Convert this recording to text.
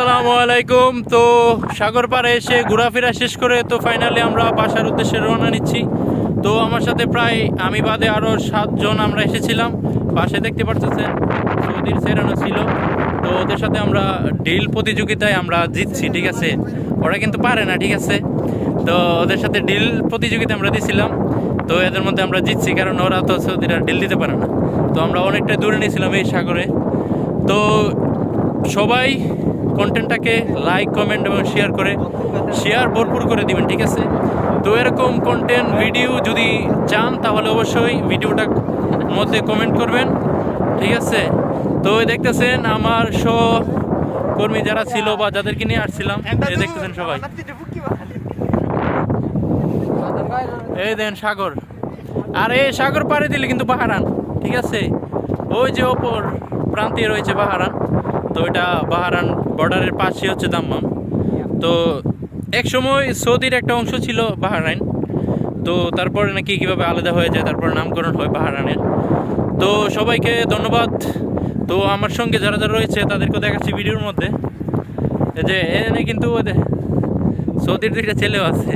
আসসালামু আলাইকুম। তো সাগর পাড়ে এসে ঘোরাফেরা শেষ করে তো ফাইনালি আমরা বাসার উদ্দেশ্যে রওনা নিচ্ছি। তো আমার সাথে প্রায় আমি বাদে আরও 7 জন আমরা এসেছিলাম। পাশে দেখতে পাচ্ছেন সৌদির সেরানো ছিল। তো ওদের সাথে আমরা ডিল প্রতিযোগিতায় আমরা জিতছি, ঠিক আছে। ওরা কিন্তু পারে না, ঠিক আছে। তো ওদের সাথে ডিল প্রতিযোগিতা আমরা দিয়েছিলাম। তো এদের মধ্যে আমরা জিতছি, কারণ ওরা তো সৌদিরা ডিল দিতে পারে না। তো আমরা অনেকটা দূরে নিয়েছিলাম এই সাগরে। তো সবাই কন্টেন্টটাকে লাইক, কমেন্ট এবং শেয়ার ভরপুর করে দিবেন, ঠিক আছে। তো এরকম কন্টেন্ট ভিডিও যদি চান তাহলে অবশ্যই ভিডিওটার মধ্যে কমেন্ট করবেন, ঠিক আছে। তো দেখতেছেন আমার সহকর্মী যারা ছিল বা যাদেরকে নিয়ে আসছিলাম, এই দেখতেছেন সবাই। এই দেন সাগর, আর এই সাগর পাড়ে দিলে কিন্তু বাহারান, ঠিক আছে। ওই যে ওপর প্রান্তে রয়েছে বাহারান। তো এটা বাহারান বর্ডারের পাশে হচ্ছে দাম্মাম। তো এক সময় সৌদির একটা অংশ ছিল বাহারাইন। তো তারপরে নাকি কীভাবে আলাদা হয়ে যায়, তারপর নামকরণ হয় বাহারানের। তো সবাইকে ধন্যবাদ। তো আমার সঙ্গে যারা যারা রয়েছে তাদেরকে দেখাচ্ছি ভিডিওর মধ্যে, যে এনে কিন্তু সৌদির 2টা ছেলেও আছে।